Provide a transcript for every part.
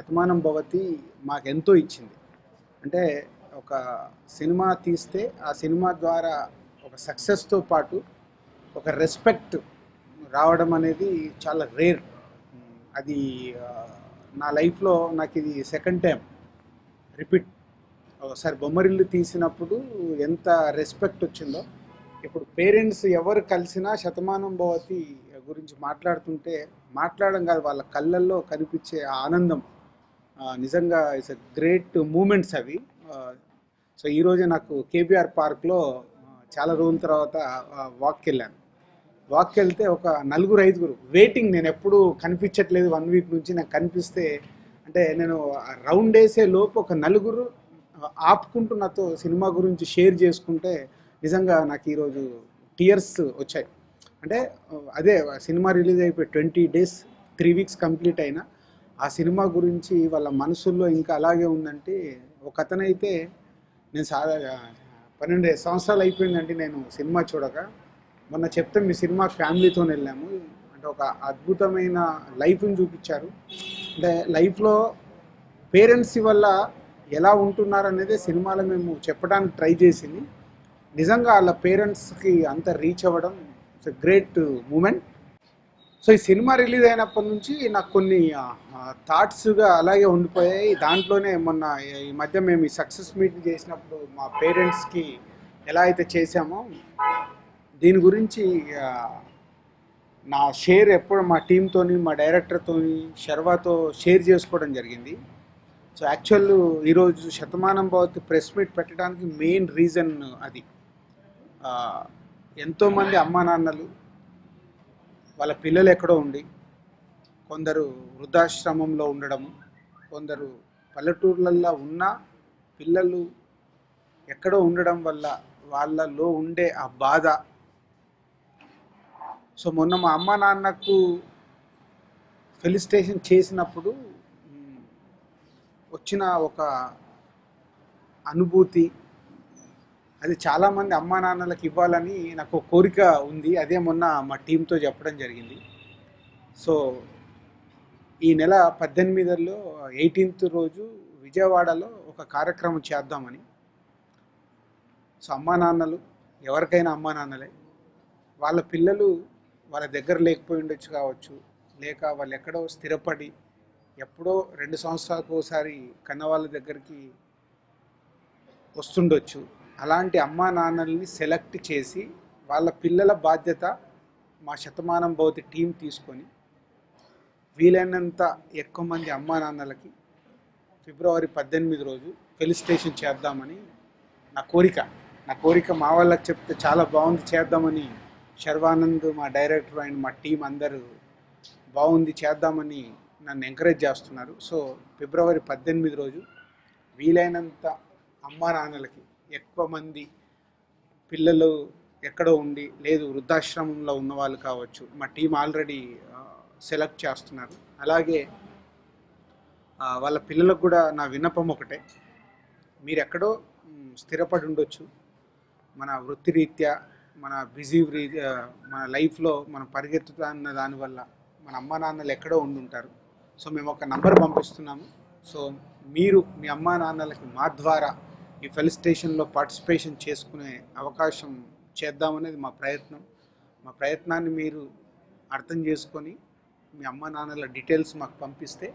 శతమానం భవతి మాకెంతో ఇచ్చింది. అంటే ఒక సినిమా తీస్తే ఆ సినిమా ద్వారా ఒక సక్సెస్‌తో పాటు ఒక రెస్పెక్ట్ రావడం అనేది చాలా రేర్. అది నా లైఫ్‌లో నాకిది సెకండ్ టైమ్ రిపీట్. ఒకసారి బొమ్మరిల్లు తీసినప్పుడు ఎంత రెస్పెక్ట్ వచ్చిందో, ఇప్పుడు పేరెంట్స్ ఎవరు కలిసినా శతమానం భవతి గురించి మాట్లాడుతుంటే మాట్లాడడం కాదు, వాళ్ళ కళ్ళల్లో కనిపించే ఆ ఆనందం నిజంగా ఇట్స్ ఎ గ్రేట్ మూమెంట్స్ అవి. సో ఈరోజే నాకు కేబీఆర్ పార్క్లో చాలా రోజుల తర్వాత వాక్కి వెళ్ళాను. వాక్కి వెళ్తే ఒక నలుగురు ఐదుగురు వెయిటింగ్, నేను ఎప్పుడు కనిపించట్లేదు 1 వీక్ నుంచి, నాకు కనిపిస్తే అంటే నేను రౌండ్ వేసే లోపు ఒక నలుగురు ఆపుకుంటూ నాతో సినిమా గురించి షేర్ చేసుకుంటే నిజంగా నాకు ఈరోజు టీయర్స్ వచ్చాయి. అంటే అదే సినిమా రిలీజ్ అయిపోయి 20 days 3 weeks కంప్లీట్ అయినా ఆ సినిమా గురించి వాళ్ళ మనసుల్లో ఇంకా అలాగే ఉందంటే. ఒక అతనైతే నేను 12 సంవత్సరాలు అయిపోయిందండి నేను సినిమా చూడక, మొన్న చెప్తే మీ సినిమా ఫ్యామిలీతో వెళ్ళాము అంటే ఒక అద్భుతమైన లైఫ్ని చూపించారు. అంటే లైఫ్లో పేరెంట్స్ వల్ల ఎలా ఉంటున్నారు అనేది సినిమాలో మేము చెప్పడానికి ట్రై చేసింది. నిజంగా వాళ్ళ పేరెంట్స్కి అంత రీచ్ అవ్వడం it's a great moment. So ఈ సినిమా రిలీజ్ అయినప్పటి నుంచి నాకు కొన్ని థాట్స్గా అలాగే ఉండిపోయాయి. దాంట్లోనే మొన్న ఈ మధ్య మేము ఈ సక్సెస్ మీట్ చేసినప్పుడు మా పేరెంట్స్కి ఎలా అయితే చేశామో దీని గురించి నా షేర్ ఎప్పుడు మా టీంతోని మా డైరెక్టర్తోని శర్వాతో షేర్ చేసుకోవడం జరిగింది. సో యాక్చువల్ ఈరోజు శతమానం భవతి ప్రెస్ మీట్ పెట్టడానికి మెయిన్ రీజన్ అది. ఎంతోమంది అమ్మా నాన్నలు వాళ్ళ పిల్లలు ఎక్కడో ఉండి, కొందరు వృద్ధాశ్రమంలో ఉండడము, కొందరు పల్లెటూర్లల్లో ఉన్న పిల్లలు ఎక్కడో ఉండడం వల్ల వాళ్ళలో ఉండే ఆ బాధ. సో మొన్న మా అమ్మ నాన్నకు ఫెలిసిటేషన్ చేసినప్పుడు వచ్చిన ఒక అనుభూతి, అది చాలామంది అమ్మా నాన్నలకు ఇవ్వాలని నాకు కోరిక ఉంది. అదే మొన్న మా టీంతో చెప్పడం జరిగింది. సో ఈ నెల 18లో 18th రోజు విజయవాడలో ఒక కార్యక్రమం చేద్దామని. సో అమ్మా నాన్నలు ఎవరికైనా అమ్మా నాన్నలే, వాళ్ళ పిల్లలు వాళ్ళ దగ్గర లేకపోయి ఉండొచ్చు కావచ్చు, లేక వాళ్ళు ఎక్కడో స్థిరపడి ఎప్పుడో 2 సంవత్సరాలకు ఒకసారి కన్న వాళ్ళ దగ్గరికి వస్తుండొచ్చు. అలాంటి అమ్మా నాన్నల్ని సెలెక్ట్ చేసి వాళ్ళ పిల్లల బాధ్యత మా శతమానం భవతి టీం తీసుకొని వీలైనంత ఎక్కువ మంది అమ్మా నాన్నలకి ఫిబ్రవరి 18 రోజు ఫెలిసిటేషన్ చేద్దామని నా కోరిక. మా వాళ్ళకి చెప్తే చాలా బాగుంది చేద్దామని శర్వానంద్ మా డైరెక్టర్ అండ్ మా టీం అందరూ బాగుంది చేద్దామని నన్ను ఎంకరేజ్ చేస్తున్నారు. సో ఫిబ్రవరి 18 రోజు వీలైనంత అమ్మా నాన్నలకి, ఎక్కువ మంది పిల్లలు ఎక్కడో ఉండి లేదు వృద్ధాశ్రమంలో ఉన్న వాళ్ళు కావచ్చు, మా టీం ఆల్రెడీ సెలెక్ట్ చేస్తున్నారు. అలాగే వాళ్ళ పిల్లలకు కూడా నా విన్నపం ఒకటే, మీరు ఎక్కడో స్థిరపడి ఉండొచ్చు, మన వృత్తిరీత్యా మన బిజీ మన లైఫ్లో మనం పరిగెత్తుతున్న దానివల్ల మన అమ్మా నాన్నలు ఎక్కడో ఉండుంటారు. సో మేము ఒక నంబర్ పంపిస్తున్నాము. సో మీరు మీ అమ్మా నాన్నలకి మా ద్వారా ఈ ఫెలిసిటేషన్లో పార్టిసిపేషన్ చేసుకునే అవకాశం చేద్దామనేది మా ప్రయత్నం. మా ప్రయత్నాన్ని మీరు అర్థం చేసుకొని మీ అమ్మా నాన్నల డీటెయిల్స్ మాకు పంపిస్తే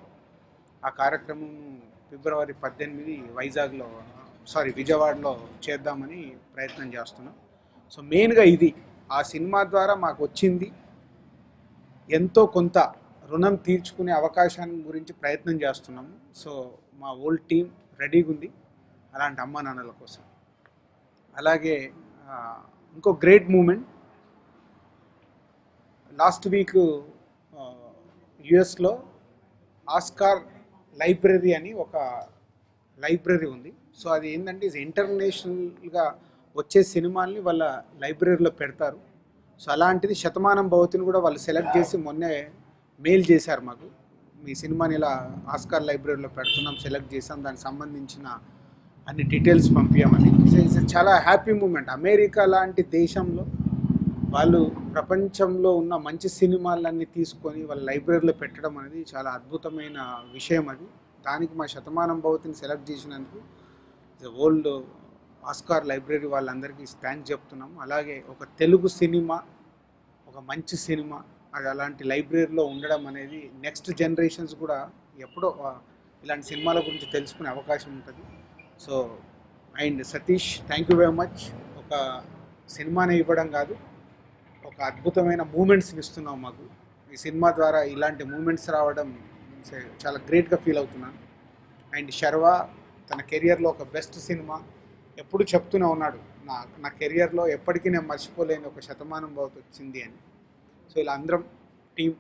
ఆ కార్యక్రమం ఫిబ్రవరి 18 విజయవాడలో చేద్దామని ప్రయత్నం చేస్తున్నాం. సో మెయిన్గా ఇది ఆ సినిమా ద్వారా మాకు వచ్చింది ఎంతో కొంత రుణం తీర్చుకునే అవకాశాన్ని గురించి ప్రయత్నం చేస్తున్నాము. సో మా ఓల్డ్ టీం రెడీగా ఉంది అలాంటి అమ్మా నాన్నల కోసం. అలాగే ఇంకో గ్రేట్ మూమెంట్, లాస్ట్ వీక్ యుఎస్లో ఆస్కార్ లైబ్రరీ అని ఒక లైబ్రరీ ఉంది. సో అది ఏంటంటే ఇంటర్నేషనల్గా వచ్చే సినిమాల్ని వాళ్ళ లైబ్రరీలో పెడతారు. సో అలాంటిది శతమానం భవతిని కూడా వాళ్ళు సెలెక్ట్ చేసి మొన్నే మెయిల్ చేశారు మాకు, మీ సినిమాని ఇలా ఆస్కార్ లైబ్రరీలో పెడుతున్నాం, సెలెక్ట్ చేసాం, దానికి సంబంధించిన అన్ని డీటెయిల్స్ పంపించామని. చాలా హ్యాపీ మూమెంట్. అమెరికా లాంటి దేశంలో వాళ్ళు ప్రపంచంలో ఉన్న మంచి సినిమాలన్నీ తీసుకొని వాళ్ళ లైబ్రరీలో పెట్టడం అనేది చాలా అద్భుతమైన విషయం. అది దానికి మా శతమానం భవతిని సెలెక్ట్ చేసినందుకు ఓల్డ్ ఆస్కార్ లైబ్రరీ వాళ్ళందరికీ థ్యాంక్స్ చెప్తున్నాము. అలాగే ఒక తెలుగు సినిమా, ఒక మంచి సినిమా అది అలాంటి లైబ్రరీలో ఉండడం అనేది నెక్స్ట్ జనరేషన్స్ కూడా ఎప్పుడో ఇలాంటి సినిమాల గురించి తెలుసుకునే అవకాశం ఉంటుంది. So and Satish, thank you very much. ఒక సినిమాని ఇవ్వడం కాదు, ఒక అద్భుతమైన మూమెంట్స్ని ఇస్తున్నాం మాకు. ఈ సినిమా ద్వారా ఇలాంటి మూమెంట్స్ రావడం చాలా గ్రేట్గా ఫీల్ అవుతున్నాను. అండ్ శర్వ తన కెరియర్లో ఒక బెస్ట్ సినిమా ఎప్పుడు చెప్తూనే ఉన్నాడు, నా కెరియర్లో ఎప్పటికీ నేను మర్చిపోలేని ఒక శతమానం భవతి వచ్చింది అని. సో ఇలా అందరం టీం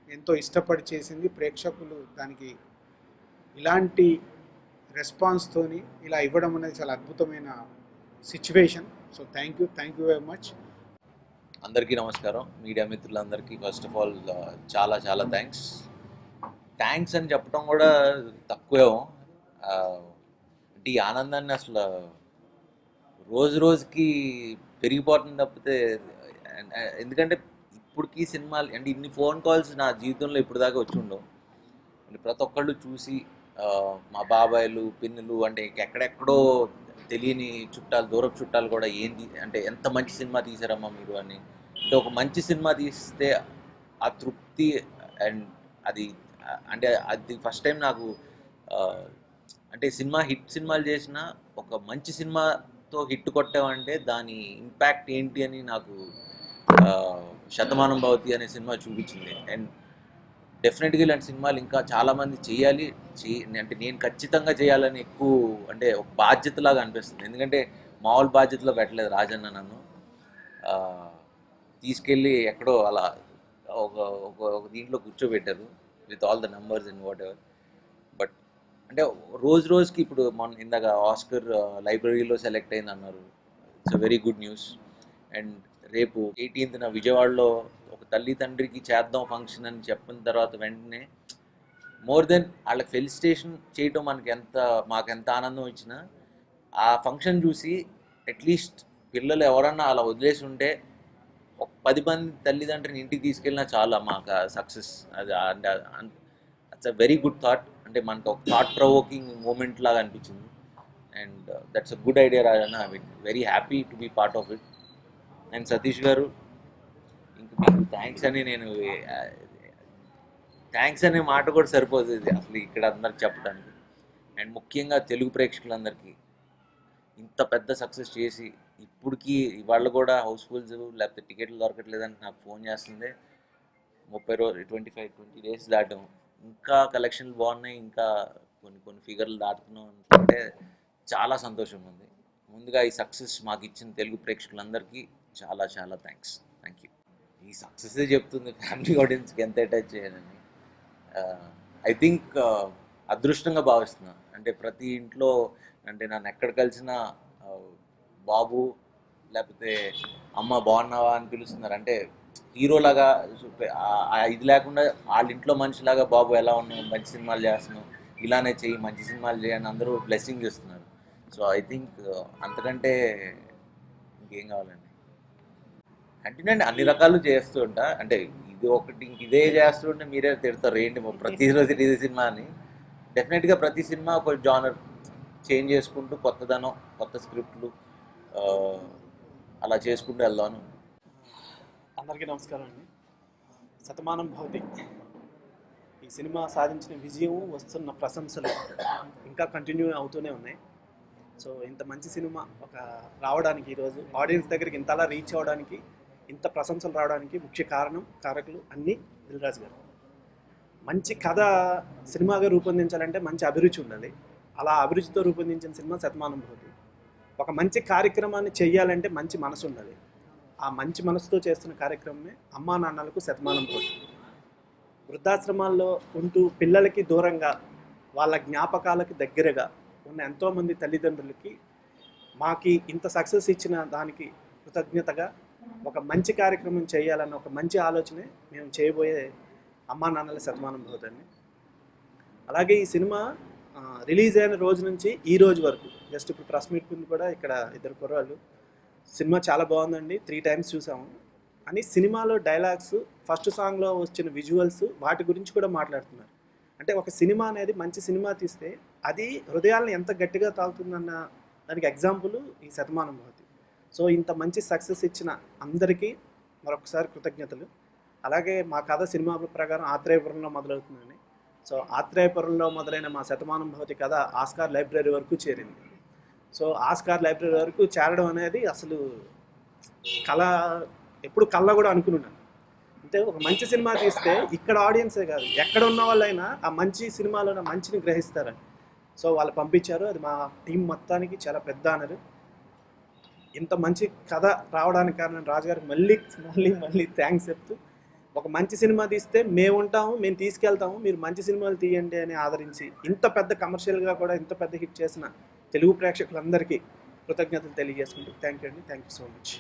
ఎంతో ఇష్టపడి చేసింది. ప్రేక్షకులు దానికి ఇలాంటి రెస్పాన్స్తోని ఇలా ఇవ్వడం అనేది చాలా అద్భుతమైన situation. So thank you very much. అందరికీ నమస్కారం. మీడియా మిత్రులందరికీ ఫస్ట్ ఆఫ్ ఆల్ చాలా చాలా థ్యాంక్స్ అని చెప్పడం కూడా తక్కువే. అంటే ఈ ఆనందాన్ని అసలు రోజు రోజుకి పెరిగిపోతుంది తప్పితే, ఎందుకంటే ఇప్పటికీ సినిమాలు అంటే ఇన్ని ఫోన్ కాల్స్ నా జీవితంలో ఇప్పుడు దాకా వచ్చి ఉండవు. అంటే ప్రతి ఒక్కళ్ళు చూసి మా బాబాయిలు పిన్నులు అంటే ఎక్కడెక్కడో తెలియని చుట్టాలు, దూరపు చుట్టాలు కూడా ఏంటి అంటే ఎంత మంచి సినిమా తీశారమ్మా మీరు అని. అంటే ఒక మంచి సినిమా తీస్తే ఆ తృప్తి అండ్ అది అంటే అది ఫస్ట్ టైం నాకు అంటే హిట్ సినిమాలు చేసిన ఒక మంచి సినిమాతో హిట్ కొట్టామంటే దాని ఇంపాక్ట్ ఏంటి అని నాకు శతమానం భవతి అనే సినిమా చూపించింది. అండ్ డెఫినెట్గా ఇలాంటి సినిమాలు ఇంకా చాలామంది చేయాలి, అంటే నేను ఖచ్చితంగా చేయాలని ఎక్కువ అంటే ఒక బాధ్యతలాగా అనిపిస్తుంది. ఎందుకంటే మామూలు బాధ్యతలో పెట్టలేదు రాజన్న నన్ను. తీసుకెళ్ళి ఎక్కడో అలా ఒక ఒక దీంట్లో కూర్చోబెట్టారు with all the numbers and what ever. But అంటే రోజు రోజుకి ఇప్పుడు మొన్న ఇందాక ఆస్కర్ లైబ్రరీలో సెలెక్ట్ అయింది అన్నారు. It's a very good news. And రేపు 18న విజయవాడలో ఒక తల్లి తండ్రికి చేద్దాం ఫంక్షన్ అని చెప్పిన తర్వాత వెంటనే మోర్ దెన్ వాళ్ళకి ఫెలిసిటేషన్ చేయటం మాకు ఎంత ఆనందం ఇచ్చినా ఆ ఫంక్షన్ చూసి అట్లీస్ట్ పిల్లలు ఎవరన్నా అలా వదిలేసి ఉంటే ఒక 10 మంది తల్లిదండ్రిని ఇంటికి తీసుకెళ్ళినా చాలా మాకు సక్సెస్. అది it's a very good thought. అంటే మనకు ఒక థాట్ ప్రొవోకింగ్ మూమెంట్ లాగా అనిపించింది. And that's a good idea Rajanna. I mean very happy to be part of it. And Satish garu, ఇంక మీకు థ్యాంక్స్ అనే మాట కూడా సరిపోతుంది అసలు ఇక్కడ అందరికి చెప్పడానికి. అండ్ ముఖ్యంగా తెలుగు ప్రేక్షకులందరికీ ఇంత పెద్ద సక్సెస్ చేసి ఇప్పటికీ ఇవాళ కూడా హౌస్ఫుల్స్ లేకపోతే టికెట్లు దొరకట్లేదని నాకు ఫోన్ చేస్తుంది. 20 డేస్ దాటాం, ఇంకా కలెక్షన్లు బాగున్నాయి, ఇంకా కొన్ని ఫిగర్లు దాటుతున్నాం అంటే చాలా సంతోషంగా ఉంది. ముందుగా ఈ సక్సెస్ మాకు ఇచ్చిన తెలుగు ప్రేక్షకులందరికీ చాలా థ్యాంక్ యూ. ఈ సక్సెస్ చెప్తుంది ఫ్యామిలీ ఆడియన్స్కి ఎంత అటాచ్ చేయాలని. ఐ థింక్ అదృష్టంగా భావిస్తున్నా. అంటే ప్రతి ఇంట్లో అంటే నన్ను ఎక్కడ కలిసినా బాబు లేకపోతే అమ్మ బాగున్నావా అని పిలుస్తున్నారు. అంటే హీరోలాగా ఇది లేకుండా వాళ్ళ ఇంట్లో మనిషిలాగా బాబు ఎలా ఉన్నావు, మంచి సినిమాలు చేస్తున్నావు, ఇలానే చెయ్యి, మంచి సినిమాలు చేయని అందరూ బ్లెస్సింగ్ ఇస్తున్నారు. సో ఐ థింక్ అంతకంటే ఇంకేం కావాలండి. కంటిన్యూ అండి, అన్ని రకాలు చేస్తూ ఉంటా. అంటే ఇది ఒకటి ఇంక ఇదే చేస్తూ ఉంటే మీరే తిడతారు ఏంటి ప్రతిరోజు ఇది సినిమా అని. డెఫినెట్గా ప్రతి సినిమా ఒక జానర్ చేంజ్ చేసుకుంటూ కొత్తదనం, కొత్త స్క్రిప్ట్లు అలా చేసుకుంటూ వెళ్దాను. అందరికీ నమస్కారం అండి. శతమానం భవతి ఈ సినిమా సాధించిన విజయం, వస్తున్న ప్రశంసలు ఇంకా కంటిన్యూ అవుతూనే ఉన్నాయి. సో ఇంత మంచి సినిమా రావడానికి, ఈరోజు ఆడియన్స్ దగ్గరికి ఇంతలా రీచ్ అవ్వడానికి, ఇంత ప్రశంసలు రావడానికి ముఖ్య కారకులు అన్నీ దిల్ రాజు గారు. మంచి కథ సినిమాగా రూపొందించాలంటే మంచి అభిరుచి ఉండాలి. అలా అభిరుచితో రూపొందించిన సినిమా శతమానం భవతి. ఒక మంచి కార్యక్రమాన్ని చెయ్యాలంటే మంచి మనసు ఉండాలి. ఆ మంచి మనసుతో చేస్తున్న కార్యక్రమమే అమ్మా నాన్నలకు శతమానం భవతి. వృద్ధాశ్రమాల్లో ఉంటూ పిల్లలకి దూరంగా వాళ్ళ జ్ఞాపకాలకి దగ్గరగా ఉన్న ఎంతోమంది తల్లిదండ్రులకి మాకి ఇంత సక్సెస్ ఇచ్చిన దానికి కృతజ్ఞతగా ఒక మంచి కార్యక్రమం చేయాలన్న ఒక మంచి ఆలోచనే మేము చేయబోయే అమ్మా నాన్నల శతమానం భవతి. అలాగే ఈ సినిమా రిలీజ్ అయిన రోజు నుంచి ఈ రోజు వరకు జస్ట్ ఇప్పుడు ప్రెస్ మీట్ ముందు కూడా ఇక్కడ ఇద్దరు కుర్రాళ్ళు సినిమా చాలా బాగుందండి, 3 times చూసాము అని సినిమాలో డైలాగ్స్, ఫస్ట్ సాంగ్లో వచ్చిన విజువల్స్ వాటి గురించి కూడా మాట్లాడుతున్నారు. అంటే ఒక సినిమా అనేది మంచి సినిమా తీస్తే అది హృదయాలను ఎంత గట్టిగా తాకుతుందన్న దానికి ఎగ్జాంపుల్ ఈ శతమానం భవతి. సో ఇంత మంచి సక్సెస్ ఇచ్చిన అందరికీ మరొకసారి కృతజ్ఞతలు. అలాగే మా కథ సినిమా ప్రకారం ఆత్రేయపురంలో మొదలవుతుందని. సో ఆత్రేయపురంలో మొదలైన మా శతమానం భవతి కథ ఆస్కార్ లైబ్రరీ వరకు చేరింది. సో ఆస్కార్ లైబ్రరీ వరకు చేరడం అనేది అసలు కళ, ఎప్పుడు కళ్ళ కూడా అనుకున్నాను. అంటే ఒక మంచి సినిమా తీస్తే ఇక్కడ ఆడియన్సే కాదు, ఎక్కడ ఉన్న వాళ్ళైనా ఆ మంచి సినిమాలో మంచిని గ్రహిస్తారని. సో వాళ్ళు పంపించారు. అది మా టీం మొత్తానికి చాలా పెద్ద ఆనరు. ఇంత మంచి కథ రావడానికి కారణం రాజుగారికి మళ్ళీ మళ్ళీ మళ్ళీ థ్యాంక్స్ చెప్తూ, ఒక మంచి సినిమా తీస్తే మేము ఉంటాము, మేము తీసుకెళ్తాము, మీరు మంచి సినిమాలు తీయండి అని ఆదరించి ఇంత పెద్ద కమర్షియల్గా కూడా ఇంత పెద్ద హిట్ చేసిన తెలుగు ప్రేక్షకులందరికీ కృతజ్ఞతలు తెలియజేసుకుంటూ థ్యాంక్ యూ అండి. Thank you so much.